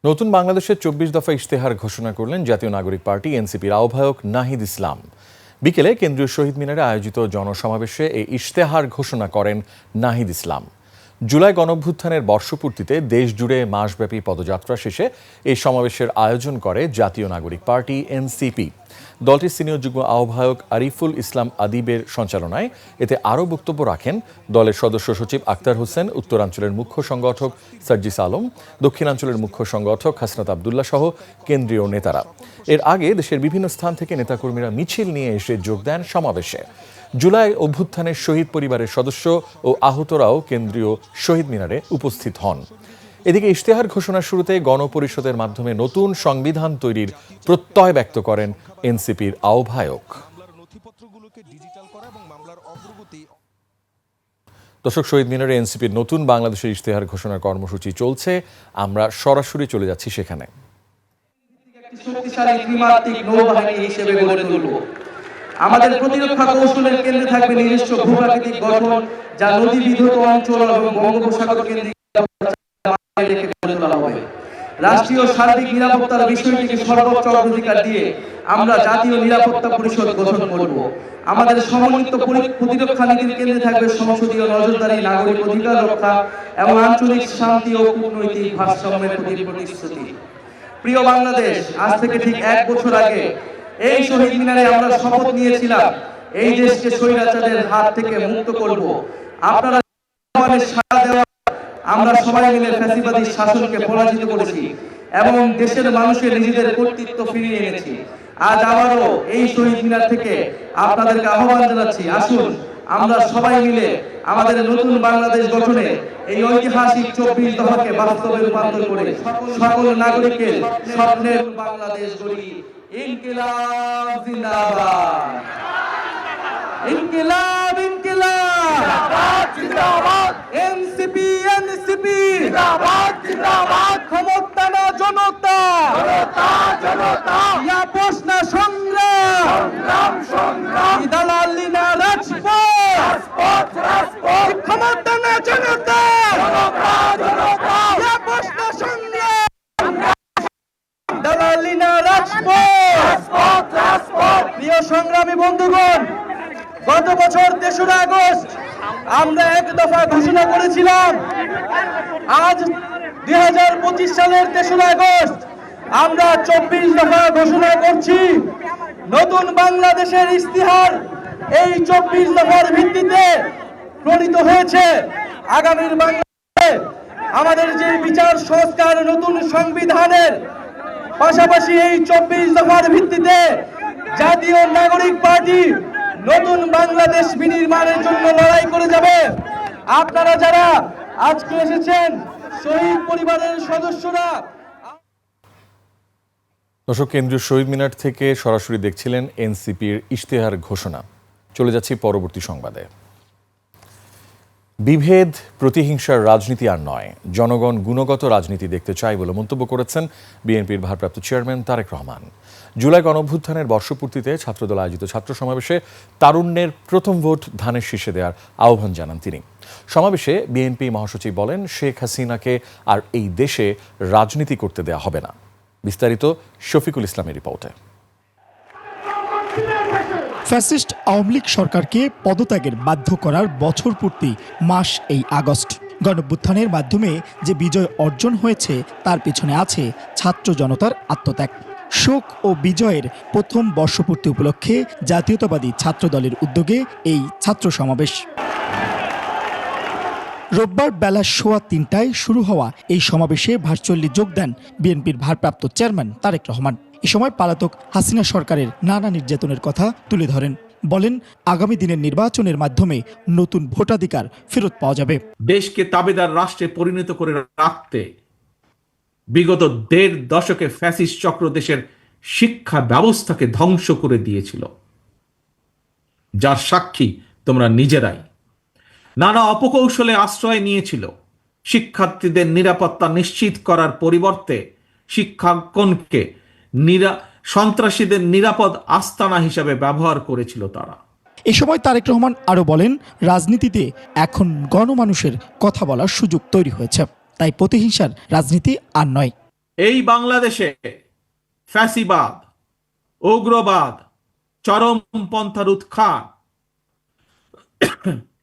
নতুন বাংলাদেশের ২৪ দফা ইশতেহার ঘোষণা করলেন জাতীয় নাগরিক পার্টি এনসিপির আহ্বায়ক নাহিদ ইসলাম। বিকেলে কেন্দ্রীয় শহীদ মিনারে আয়োজিত জনসমাবেশে এই ইশতেহার ঘোষণা করেন নাহিদ ইসলাম। জুলাই গণঅভ্যুত্থানের বর্ষপূর্তিতে দেশজুড়ে মাসব্যাপী পদযাত্রা শেষে এই সমাবেশের আয়োজন করে জাতীয় নাগরিক পার্টি এনসিপি। দলটির সিনিয়র যুগ্ম আহ্বায়ক আরিফুল ইসলাম আদিবের সঞ্চালনায় এতে আরও বক্তব্য রাখেন দলের সদস্য সচিব আক্তার হোসেন, উত্তরাঞ্চলের মুখ্য সংগঠক সার্জিস আলম, দক্ষিণাঞ্চলের মুখ্য সংগঠক হাসনাত আবদুল্লাহ সহ কেন্দ্রীয় নেতারা। এর আগে দেশের বিভিন্ন স্থান থেকে নেতাকর্মীরা মিছিল নিয়ে এসে যোগ দেন সমাবেশে। জুলাই অভ্যুত্থানের শহীদ পরিবারের সদস্য ও আহতরাও কেন্দ্রীয় শহীদ মিনারে উপস্থিত হন। এদিকে ইশতেহার ঘোষণার শুরুতে গণপরিষদের মাধ্যমে নতুন সংবিধান তৈরির প্রত্যয় ব্যক্ত করেন এনসিপির আহ্বায়ক। দর্শক, শহীদ মিনারে এনসিপির নতুন বাংলাদেশের ইশতেহার ঘোষণার কর্মসূচি চলছে। আমরা সরাসরি চলে যাচ্ছি সেখানে। শক্তিশালী ত্রিমাত্রিক নৌবাহিনী হিসেবে গড়ে তুলব। আমাদের প্রতিরক্ষা কৌশলের কেন্দ্রে থাকবে নিজস্ব ভূপ্রাকৃতিক গঠন, যা নদী বিধৌত অঞ্চল এবং বঙ্গোপসাগর কেন্দ্রিক রেখে গড়ে তোলা হবে। রাষ্ট্রীয় সার্বিক নিরাপত্তার বিষয়টিকে সর্বোচ্চ অগ্রাধিকার দিয়ে আমরা জাতীয় নিরাপত্তা পরিষদ গঠন করব। আমাদের সমন্বিত প্রতিরক্ষা নীতির কেন্দ্রে থাকবে সংসদীয় নজরদারি, নাগরিক অধিকার রক্ষা এবং আঞ্চলিক শান্তি ও কূটনৈতিক ভারসাম্যের প্রতি প্রতিশ্রুতি। প্রিয় বাংলাদেশ, আজ থেকে ঠিক 1 বছর আগে এই শহীদ মিনারে আমরা শপথ নিয়েছিলাম এই দেশকে স্বৈরাচারের হাত থেকে মুক্ত করব। আপনারা সাড়া দেওয়া আমরা সবাই মিলে ফ্যাসিবাদী শাসনকে পরাজিত করেছি এবং দেশের মানুষের নিজেদের কর্তৃত্ব ফিরিয়ে এনেছি। আজ আবারও এই শহীদ মিনার থেকে আপনাদেরকে আহ্বান জানাচ্ছি, আসুন আমরা সবাই মিলে আমাদের নতুন বাংলাদেশ গঠনে এই ঐতিহাসিক ২৪ দফাকে বাস্তবে রূপান্তর করে সকল নাগরিকের স্বপ্নের বাংলাদেশ গড়ি। ইনকিলাব জিন্দাবাদ, ইনকিলাব ইনকিলাব জিন্দাবাদ, এনসিপি এনসিপি জিন্দাবাদ জিন্দাবাদ, ক্ষমতা না জনতা, জনতা জনতা, ইয়া প্রশ্ন সংগ্রাম, সংগ্রাম সংগ্রাম, দালালি না রাজপথ, রাজপথ রাজপথ, ক্ষমতা না জনতা, জনতা জনতা, ইয়া প্রশ্ন সংগ্রাম, দালালি না রাজপথ, রাজপথ রাজপথ। প্রিয় সংগ্রামী বন্ধুগণ, গত বছর ৩রা আগস্ট আমরা 1 দফা ঘোষণা করেছিলাম। আজ 2025 সালের ৩রা আগস্ট আমরা 24 দফা ঘোষণা করছি। নতুন বাংলাদেশের ইশতেহার এই 24 দফার ভিত্তিতে প্রণীত হয়েছে। আগামীর বাংলাদেশে আমাদের যে বিচার সংস্কার, নতুন সংবিধানের পাশাপাশি এই 24 দফার ভিত্তিতে জাতীয় নাগরিক পার্টি নতুন বাংলাদেশ বিনির্মাণের জন্য লড়াই করে যাবে। আপনারা যারা আজকে এসেছেন, শহীদ পরিবারের সদস্যরা। দর্শক, কেন্দ্রীয় শহীদ মিনার থেকে সরাসরি দেখছিলেন এনসিপির ইশতেহার ঘোষণা। চলে যাচ্ছি পরবর্তী সংবাদে। বিভেদ, প্রতিহিংসার রাজনীতি আর নয়, জনগণ গুণগত রাজনীতি দেখতে চায় বলে মন্তব্য করেছেন বিএনপির ভারপ্রাপ্ত চেয়ারম্যান তারেক রহমান। জুলাই গণঅভ্যুত্থানের বর্ষপূর্তিতে ছাত্রদল আয়োজিত ছাত্র সমাবেশে তারুণ্যের প্রথম ভোট ধানের শীষে দেওয়ার আহ্বান জানান তিনি। সমাবেশে বিএনপি মহাসচিব বলেন, শেখ হাসিনাকে আর এই দেশে রাজনীতি করতে দেয়া হবে না। বিস্তারিত শফিকুল ইসলামের রিপোর্টে। ফ্যাসিস্ট আওয়ামী লীগ সরকারকে পদত্যাগের বাধ্য করার বছর পূর্তি মাস এই আগস্ট। গণঅভ্যুত্থানের মাধ্যমে যে বিজয় অর্জন হয়েছে তার পিছনে আছে ছাত্র জনতার আত্মত্যাগ। শোক ও বিজয়ের প্রথম বর্ষপূর্তি উপলক্ষে জাতীয়তাবাদী ছাত্র দলের উদ্যোগে এই ছাত্র সমাবেশ। রোববার বেলা 3:15টায় শুরু হওয়া এই সমাবেশে ভার্চুয়ালি যোগ দেন বিএনপির ভারপ্রাপ্ত চেয়ারম্যান তারেক রহমান। এ সময় পলাতক হাসিনা সরকারের নানা নির্যাতনের কথা তুলে ধরেন। বলেন, আগামী দিনের নির্বাচনের মাধ্যমে নতুন ভোটাধিকার ফেরত পাওয়া যাবে। দেশকে তাবেদার রাষ্ট্রে পরিণত করে রাখতে বিগত 1.5 দশকে ফ্যাসিস্ট চক্র দেশের শিক্ষা ব্যবস্থাকে ধ্বংস করে দিয়েছিল, যার সাক্ষী তোমরা নিজেরাই। নানা অপকৌশলে আশ্রয় নিয়েছিল। শিক্ষার্থীদের নিরাপত্তা নিশ্চিত করার পরিবর্তে শিক্ষাঙ্গনকে সন্ত্রাসীদের নিরাপদ আস্তানা হিসাবে ব্যবহার করেছিল তারা। এ সময় তারেক রহমান আরো বলেন, রাজনীতিতে এখন গণমানুষের কথা বলার সুযোগ তৈরি হয়েছে, তাই প্রতিহিংসার রাজনীতি আর নয়। এই বাংলাদেশে ফ্যাসিবাদ, উগ্রবাদ, চরমপন্থার উত্থান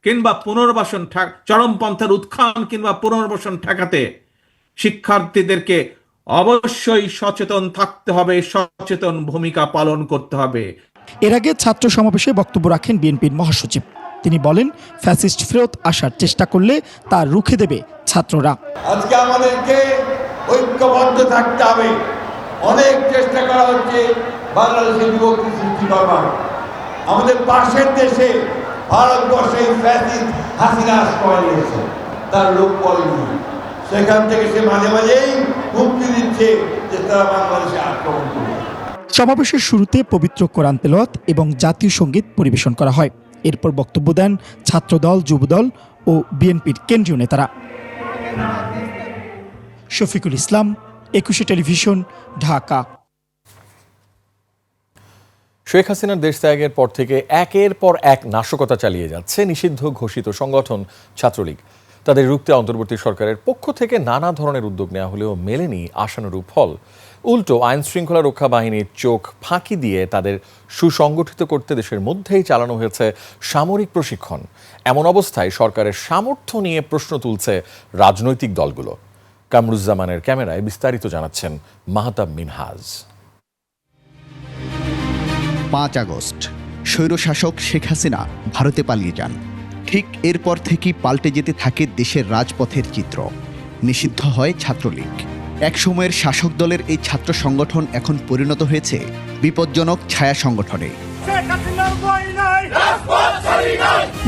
কিংবা পুনর্বাসন চরমপন্থার উত্থান কিংবা পুনর্বাসন ঠেকাতে শিক্ষার্থীদেরকে অবশ্যই সচেতন থাকতে হবে, সচেতন ভূমিকা পালন করতে হবে। এর আগে ছাত্র সমাবেশে বক্তব্য রাখেন বিএনপির মহাসচিব। তিনি বলেন, ফ্যাসিস্ট ফেরত আসার চেষ্টা করলে তা রুখে দেবে ছাত্ররা। আজকে আমাদেরকে ঐক্যবদ্ধ থাকতে হবে। অনেক চেষ্টা করা হচ্ছে বাংলাদেশের বিভক্তি সৃষ্টি করবার। আমাদের পাশের দেশে ভারতবর্ষে ফ্যাসিস্ট হাসিনা আশ্রয় নিয়েছে, তার লোক পড়েনি। সেখান থেকে সে মাঝে মাঝেই হুমকি দিচ্ছে যে তারা বাংলাদেশে আক্রমণ করবে। সমাবেশের শুরুতে পবিত্র কোরআন তেলাওয়াত এবং জাতীয় সঙ্গীত পরিবেশন করা হয়। এরপর বক্তব্য দেন ছাত্রদল, যুবদল ও বিএনপির কেন্দ্রীয় নেতারা। শফিকুল ইসলাম, 21 টেলিভিশন, ঢাকা। শেখ হাসিনার দেশ ত্যাগের পর থেকে একের পর এক নাশকতা চালিয়ে যাচ্ছে নিষিদ্ধ ঘোষিত সংগঠন ছাত্রলীগ। তাদের রুখতে অন্তর্বর্তী সরকারের পক্ষ থেকে নানা ধরনের উদ্যোগ নেওয়া হলেও মেলেনি আশানুরূপ ফল। উল্টো আইন শৃঙ্খলা রক্ষা বাহিনীর চোখ ফাঁকি দিয়ে তাদের সুসংগঠিত করতে দেশের মধ্যেই চালানো হয়েছে সামরিক প্রশিক্ষণ। এমন অবস্থায় সরকারের সামর্থ্য নিয়ে প্রশ্ন তুলছে রাজনৈতিক দলগুলো। কামরুজ্জামানের ক্যামেরায় বিস্তারিত জানাচ্ছেন মাহতাব মিনহাজ। 5 আগস্ট স্বৈরশাসক শেখ হাসিনা ভারতে পালিয়ে যান। ঠিক এরপর থেকেই পাল্টে যেতে থাকে দেশের রাজপথের চিত্র। নিষিদ্ধ হয় ছাত্রলীগ। এক সময়ের শাসক দলের এই ছাত্র সংগঠন এখন পরিণত হয়েছে বিপজ্জনক ছায়া সংগঠনে।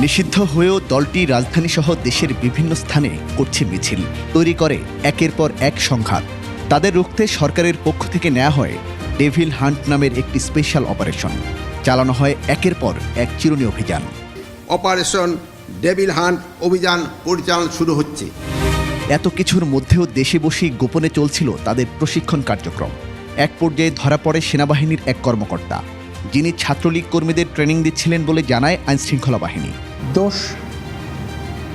নিষিদ্ধ হয়েও দলটি রাজধানীসহ দেশের বিভিন্ন স্থানে করছে মিছিল, তৈরি করে একের পর এক সংঘাত। তাদের রুখতে সরকারের পক্ষ থেকে নেওয়া হয় ডেভিল হান্ট নামের একটি স্পেশাল অপারেশন। চালানো হয় একের পর এক চিরুনি অভিযান। অপারেশন ডেভিল হান্ট অভিযান পরিচালনা শুরু হচ্ছে। এত কিছুর মধ্যেও দেশে বসেই গোপনে চলছিল তাদের প্রশিক্ষণ কার্যক্রম। এক পর্যায়ে ধরা পড়ে সেনাবাহিনীর এক কর্মকর্তা, যিনি ছাত্রলীগ কর্মীদের ট্রেনিং দিচ্ছিলেন বলে জানায় আইনশৃঙ্খলা বাহিনী। দোষ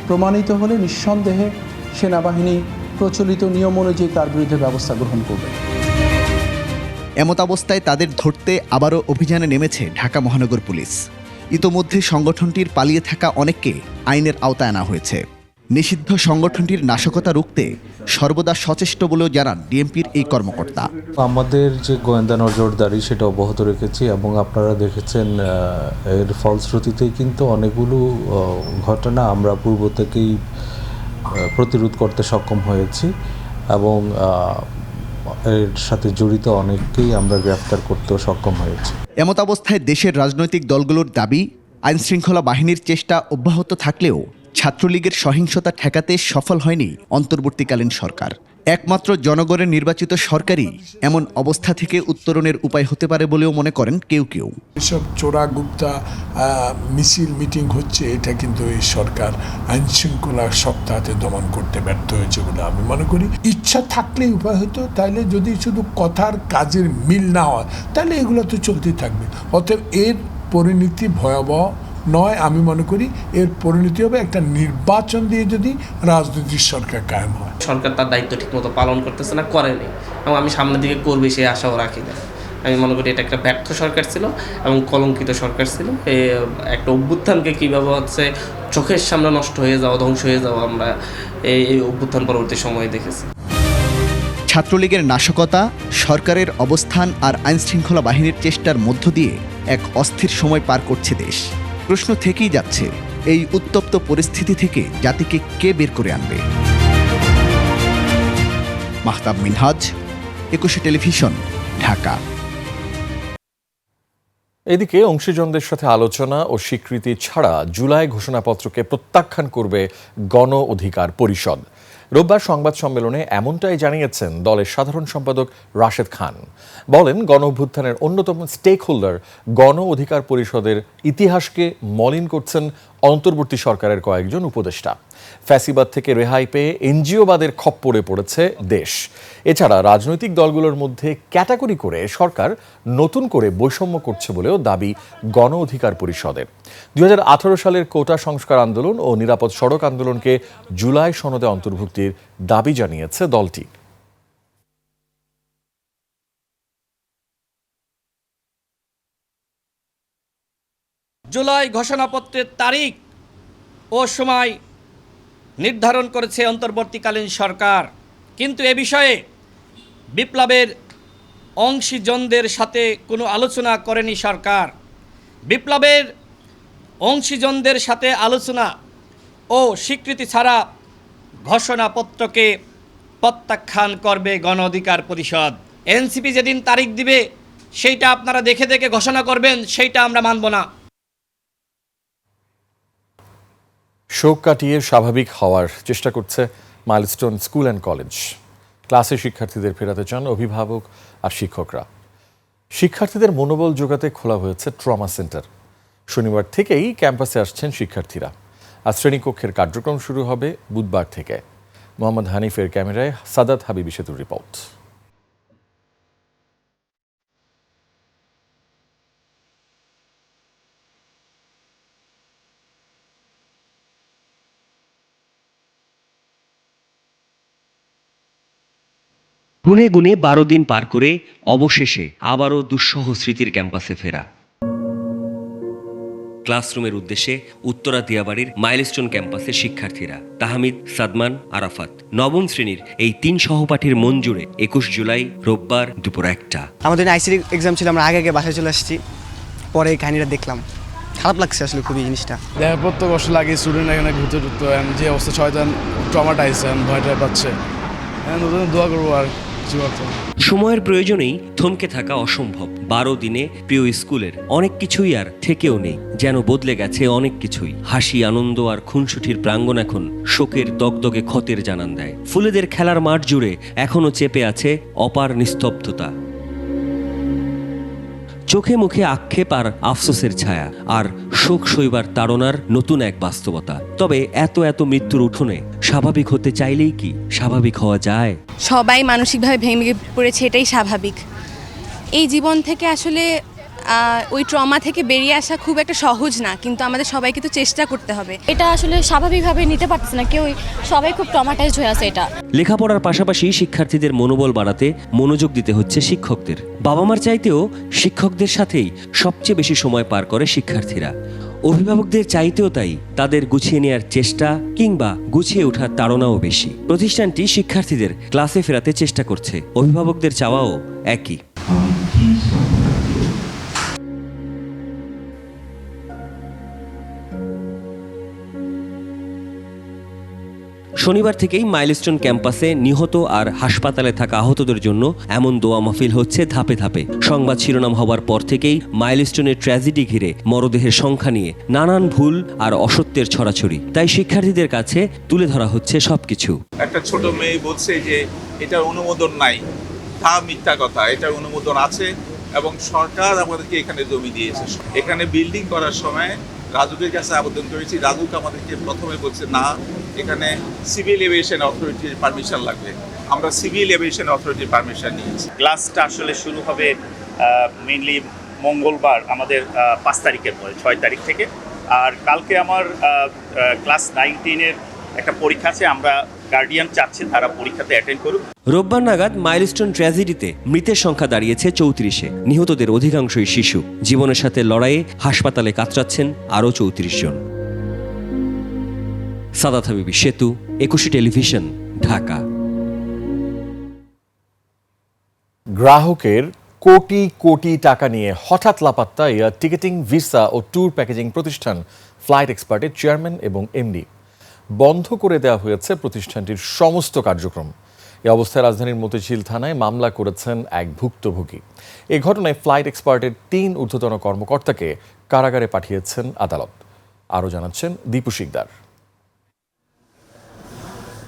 প্রমাণিত হলে নিঃসন্দেহে সেনাবাহিনী প্রচলিত নিয়ম অনুযায়ী তার বিরুদ্ধে ব্যবস্থা গ্রহণ করবে। এমতাবস্থায় তাদের ধরতে আবারও অভিযানে নেমেছে ঢাকা মহানগর পুলিশ। ইতোমধ্যে সংগঠনটির পালিয়ে থাকা অনেককে আইনের আওতায় আনা হয়েছে। নিষিদ্ধ সংগঠনটির নাশকতা রুখতে সর্বদা সচেষ্ট বলেও জানান ডিএমপির এই কর্মকর্তা। আমাদের যে গোয়েন্দা নজরদারি সেটা অব্যাহত রেখেছি এবং আপনারা দেখেছেন এর ফলশ্রুতিতেই কিন্তু অনেকগুলো ঘটনা আমরা পূর্ব থেকেই প্রতিরোধ করতে সক্ষম হয়েছি এবং এর সাথে জড়িত অনেককেই আমরা গ্রেফতার করতেও সক্ষম হয়েছি। এমতাবস্থায় দেশের রাজনৈতিক দলগুলোর দাবি, আইনশৃঙ্খলা বাহিনীর চেষ্টা অব্যাহত থাকলেও ছাত্রলীগের সহিংসতা ঠেকাতে সফল হয়নি অন্তর্বর্তীকালীন সরকার। একমাত্র জনগণের নির্বাচিত সরকারই এমন অবস্থা থেকে উত্তরণের উপায় হতে পারে বলেও মনে করেন কেউ কেউ। এসব চোরা গুপ্তা মিছিল মিটিং হচ্ছে, এটা কিন্তু এই সরকার আইন শৃঙ্খলা সপ্তাহে দমন করতে ব্যর্থ হয়েছে বলে আমি মনে করি। ইচ্ছা থাকলেই উপায় হতো, তাইলে যদি শুধু কথার কাজের মিল না হয় তাহলে এগুলো তো চলতেই থাকবে। অতএব এর পরিণতি ভয়াবহ নয়। আমি মনে করি এর পরিণতি হবে একটা নির্বাচন দিয়ে যদি রাজনৈতিক সরকার কায়েম হয়। সরকার তার দায়িত্ব ঠিকমতো পালন করতেছে না, করেনি, এবং আমি সামনের দিকে করবে সেই আশাও রাখি না। আমি মনে করি এটা একটা ব্যর্থ সরকার ছিল এবং কলঙ্কিত সরকার ছিল। একটা অভ্যুত্থানকে কীভাবে হচ্ছে চোখের সামনে নষ্ট হয়ে যাওয়া, ধ্বংস হয়ে যাওয়া আমরা এই অভ্যুত্থান পরবর্তী সময়ে দেখেছি। ছাত্রলীগের নাশকতা, সরকারের অবস্থান আর আইনশৃঙ্খলা বাহিনীর চেষ্টার মধ্য দিয়ে এক অস্থির সময় পার করছে দেশ। প্রশ্ন থেকেই যাচ্ছে, এই উত্তপ্ত পরিস্থিতি থেকে জাতিকে কে বের করে আনবে? মাহতাব মিনহাজ, 21 টেলিভিশন, ঢাকা। এদিকে অংশীজনদের সাথে আলোচনা ও স্বীকৃতি ছাড়া জুলাই ঘোষণাপত্রকে প্রত্যাখ্যান করবে গণ অধিকার পরিষদ। রোববার সংবাদ সম্মেলনে এমনটাই জানিয়েছেন দলের সাধারণ সম্পাদক রাশেদ খান। বলেন, গণ অভ্যুত্থানের অন্যতম স্টেক হোল্ডার গণ অধিকার পরিষদের ইতিহাসকে মলিন করছেন অন্তর্বর্তী সরকারের কয়েকজন উপদেষ্টা। ফ্যাসিবাদ থেকে রেহাই পেয়ে এনজিওবাদের খপ্পরে পড়েছে দেশ। এছাড়া রাজনৈতিক দলগুলোর মধ্যে ক্যাটাগরি করে সরকার নতুন করে বৈষম্য করছে বলেও দাবি গণ অধিকার পরিষদের। 2018 সালের কোটা সংস্কার আন্দোলন ও নিরাপদ সড়ক আন্দোলনকে জুলাই সনদে অন্তর্ভুক্তির দাবি জানিয়েছে দলটি। জুলাই ঘোষণাপত্রের তারিখ ও সময় নির্ধারণ করেছে অন্তর্বর্তীকালীন সরকার, কিন্তু এ বিষয়ে বিপ্লবের অংশীজনদের সাথে কোনো আলোচনা করেনি সরকার। বিপ্লবের অংশীজনদের সাথে আলোচনা ও স্বীকৃতি ছাড়া ঘোষণাপত্রকে প্রত্যাখ্যান করবে গণ অধিকার পরিষদ। এনসিপি যেদিন তারিখ দিবে সেইটা আপনারা দেখে দেখে ঘোষণা করবেন, সেইটা আমরা মানব না। শোক কাটিয়ে স্বাভাবিক হওয়ার চেষ্টা করছে মাইলস্টোন স্কুল অ্যান্ড কলেজ। ক্লাসে শিক্ষার্থীদের ফেরাতে চান অভিভাবক আর শিক্ষকরা। শিক্ষার্থীদের মনোবল জোগাতে খোলা হয়েছে ট্রমা সেন্টার। শনিবার থেকেই ক্যাম্পাসে আসছেন শিক্ষার্থীরা। আর শ্রেণীকক্ষের কার্যক্রম শুরু হবে বুধবার থেকে। মোহাম্মদ হানিফের ক্যামেরায় সাদাত হাবিবি সেতুর রিপোর্ট। গুনে গুনে 12 দিন পার করে অবশেষে আবারও দুঃসহ স্মৃতির ক্যাম্পাসে ফেরা। ক্লাসরুমের উদ্দেশ্যে উত্তরা দিয়াবাড়ির মাইলস্টোন ক্যাম্পাসের শিক্ষার্থীরা তাহমিদ, সাদমান, আরাফাত। নবম শ্রেণীর এই 3 সহপাঠীর মন জুড়ে 21 জুলাই রোববার দুপুর 1টা। আমাদের আইসিডি এক্সাম ছিল, আমরা আগে বাসায় চলে আসছি, পরে এই কাহিনীটা দেখলাম, খারাপ লাগছে আসলে খুবই জিনিসটা। দেখার পর তো কষ্ট লাগে, স্টুডেন্ট এখানে ঘুরতে ঘুরতে যে অবস্থা শয়তান ট্রমাটাইজেশন ভয়টা পাচ্ছে, দোয়া করবো আর সময়ের প্রয়োজনেই থমকে থাকা অসম্ভব। 12 দিনে প্রিয় স্কুলের অনেক কিছুই আর থেকেও নেই, যেন বদলে গেছে অনেক কিছুই। হাসি, আনন্দ আর খুনসুটির প্রাঙ্গণ এখন শোকের দগদগে ক্ষতের জানান দেয়। ফুলেদের খেলার মাঠ জুড়ে এখনো চেপে আছে অপার নিস্তব্ধতা। চোখে মুখে আক্ষেপ আর আফসোসের ছায়া, আর শোক সইবার তাড়নার নতুন এক বাস্তবতা। তবে এত মৃত্যুর উঠোনে স্বাভাবিক হতে চাইলেই কি স্বাভাবিক হওয়া যায়? সবাই মানসিকভাবে ভেঙে পড়েছে, এটাই স্বাভাবিক। এই জীবন থেকে আসলে ওই ট্রমা থেকে বেরিয়ে আসা খুব একটা সহজ না, কিন্তু আমাদের সবাইকে তো চেষ্টা করতে হবে। এটা আসলে স্বাভাবিকভাবে নিতে পারতেছে না কেউ, সবাই খুব ট্রমাটাইজড হয়ে আছে। এটা লেখাপড়ার পাশাপাশি শিক্ষার্থীদের মনোবল বাড়াতে মনোযোগ দিতে হচ্ছে শিক্ষকদের। বাবা মার চাইতেও শিক্ষকদের সাথেই সবচেয়ে বেশি সময় পার করে শিক্ষার্থীরা। অভিভাবকদের চাইতেও তাই তাদের গুছিয়ে নেওয়ার চেষ্টা কিংবা গুছিয়ে ওঠার তাড়নাও বেশি। প্রতিষ্ঠানটি শিক্ষার্থীদের ক্লাসে ফেরাতে চেষ্টা করছে, অভিভাবকদের চাওয়াও একই। শনিবার থেকেই মাইলস্টোন ক্যাম্পাসে নিহত আর হাসপাতালে থাকা আহতদের জন্য এমন দোয়া মাহফিল হচ্ছে ধাপে ধাপে। সংবাদ শিরোনাম হবার পর থেকেই মাইলস্টোনের ট্র্যাজেডি ঘিরে মরদেহের সংখ্যা নিয়ে নানান ভুল আর অসত্যের ছড়াছড়ি। তাই শিক্ষার্থীদের কাছে তুলে ধরা হচ্ছে সবকিছু। একটা ছোট মেয়ে বলছে যে এটার অনুমোদন নাই, তা মিথ্যা কথা। এটার অনুমোদন আছে এবং সরকার আমাদেরকে এখানে জমি দিয়েছে। এখানে বিল্ডিং করার সময় রাজুকের কাছে আবেদন করেছি, রাজুক আমাদেরকে প্রথমে বলছে না, এখানে সিভিল এভিয়েশন অথরিটির পারমিশন লাগবে। আমরা সিভিল এভিয়েশন অথরিটির পারমিশন নিয়েছি। ক্লাসটা আসলে শুরু হবে মেইনলি মঙ্গলবার আমাদের 5 তারিখের পরে, 6 তারিখ থেকে। আর কালকে আমার ক্লাস 9-10-এর একটা পরীক্ষা আছে, আমরা গার্ডিয়ান চাচ্ছে তারা পরীক্ষাতে অ্যাটেন্ড করুক। রোববার নাগাদ মাইলস্টোন ট্র্যাজেডিতে মৃতের সংখ্যা দাঁড়িয়েছে 34-এ। নিহতদের অধিকাংশই শিশু। জীবনের সাথে লড়াইয়ে হাসপাতালে কাতরাচ্ছেন আরও 34 জন। সাদাত হাবিবি সেতু, 21 টেলিভিশন, ঢাকা। গ্রাহকের কোটি কোটি টাকা নিয়ে হঠাৎ লাপাত্তা এয়ার টিকেটিং, ভিসা ও ট্যুর প্যাকেজিং প্রতিষ্ঠান ফ্লাইট এক্সপার্টের চেয়ারম্যান এবং এমডি। বন্ধ করে দেওয়া হয়েছে প্রতিষ্ঠানটির সমস্ত কার্যক্রম। এ অবস্থায় রাজধানীর মতিঝিল থানায় মামলা করেছেন এক ভুক্তভোগী। এ ঘটনায় ফ্লাইট এক্সপার্টের 3 ঊর্ধ্বতন কর্মকর্তাকে কারাগারে পাঠিয়েছেন আদালত। আরও জানাচ্ছেন দীপু শিকদার।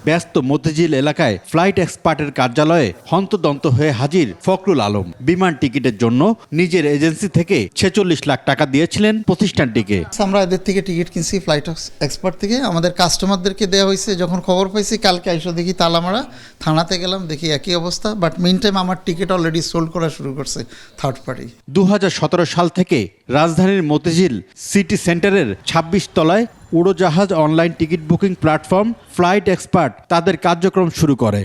ব্যস্ত মতিঝিল এলাকায় ফ্লাইট এক্সপার্টের কার্যালয়ে হন্তদন্ত হয়ে হাজির ফখরুল আলম। বিমান টিকিটের জন্য নিজের এজেন্সি থেকে 46 লাখ টাকা দিয়েছিলেন প্রতিষ্ঠানটিকে। আমরা এদের থেকে টিকিট কিনছি, ফ্লাইট এক্সপার্ট থেকে। আমাদের কাস্টমারদেরকে দেওয়া হয়েছে। যখন খবর পাইছি কালকে এসে দেখি তালামারা, থানাতে গেলাম, দেখি একই অবস্থা। বাট মিন টাইম আমার টিকিট অলরেডি সোল্ড করা শুরু করছে থার্ড পার্টি। 2017 সাল থেকে রাজধানীর মতিঝিল সিটি সেন্টারের 26 তলায় উড়োজাহাজ online ticket booking platform flight expert তাদের কার্যক্রম শুরু করে।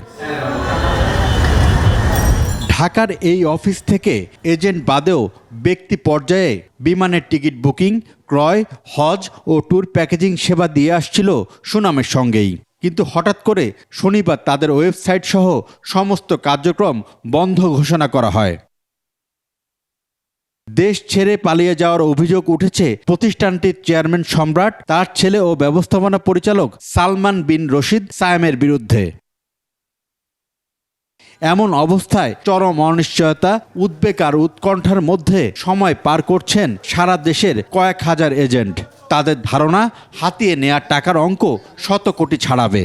ঢাকার এই অফিস থেকে এজেন্ট বাদেও ব্যক্তি পর্যায়ে বিমানের টিকিট বুকিং, ক্রয়, হজ ও ট্যুর প্যাকেজিং সেবা দিয়ে আসছিল সুনামের সঙ্গেই। কিন্তু হঠাৎ করে শনিবার তাদের ওয়েবসাইট সহ সমস্ত কার্যক্রম বন্ধ ঘোষণা করা হয়। দেশ ছেড়ে পালিয়ে যাওয়ার অভিযোগ উঠেছে প্রতিষ্ঠানটির চেয়ারম্যান সম্রাট, তার ছেলে ও ব্যবস্থাপনা পরিচালক সালমান বিন রশিদ সায়েমের বিরুদ্ধে। এমন অবস্থায় চরম অনিশ্চয়তা, উদ্বেগ আর উৎকণ্ঠার মধ্যে সময় পার করছেন সারা দেশের কয়েক হাজার এজেন্ট। তাদের ধারণা, হাতিয়ে নেয়ার টাকার অঙ্ক শত কোটি ছাড়াবে।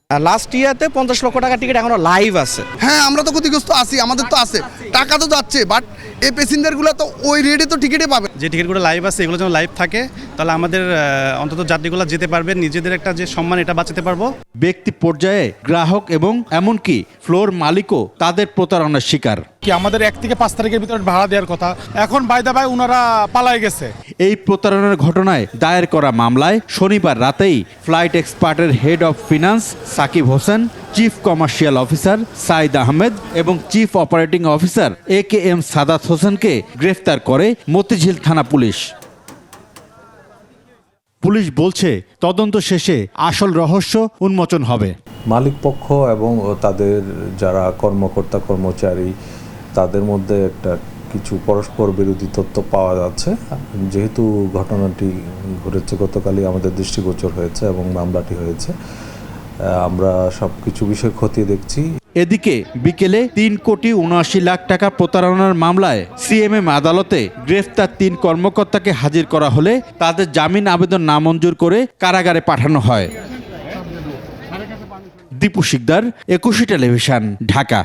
লাস্ট ইয়ারতে 50 লক্ষ টাকা টিকিট এখনো লাইভ আছে। হ্যাঁ, আমরা তো ক্ষতিগ্রস্ত আছি, আমাদের তো আছে, টাকা তো যাচ্ছে, বাট এই প্যাসেঞ্জারগুলো তো ওই রেটে তো টিকিটে পাবে। যে টিকিটগুলো লাইভ আছে এগুলো যেন লাইভ থাকে, তাহলে আমাদের অন্তত যাত্রীগুলো যেতে পারবে, নিজেদের একটা যে সম্মান এটা বাঁচাতে পারবো। ব্যক্তি পর্যায়ে গ্রাহক এবং এমনকি ফ্লোর মালিকও তাদের প্রতারণার শিকার। কি আমাদের 1 থেকে 5 তারিখের ভিতরে ভাড়া দেওয়ার কথা, এখন বাইদা ভাই ওনারা পালায় গেছে। এই প্রতারণার ঘটনায় দায়ের করা মামলায় শনিবার রাতেই ফ্লাইট এক্সপার্টের head of finance Sakib Hossain, chief commercial officer Saeed Ahmed এবং chief operating officer AKM Sadat হোসেনকে গ্রেফতার করে মতিঝিল থানা পুলিশ। পুলিশ বলছে তদন্ত শেষে আসল রহস্য উন্মোচন হবে। মালিক পক্ষ এবং তাদের যারা কর্মকর্তা কর্মচারী তাদের মধ্যে একটা কিছু পরস্পর বিরোধী তথ্য পাওয়া যাচ্ছে। যেহেতু ঘটনাটি ঘটেছে গতকালই আমাদের দৃষ্টিগোচর হয়েছে এবং মামলাটি হয়েছে, আমরা সব কিছু বিষয় খতিয়ে দেখছি। এদিকে বিকেলে 3,79,00,000 টাকা প্রতারণার মামলায় CMM আদালতে গ্রেফতার 3 কর্মকর্তাকে হাজির করা হলে তাদের জামিন আবেদন নামঞ্জুর করে কারাগারে পাঠানো হয়। দীপু শিকদার, 21 টেলিভিশন, ঢাকা।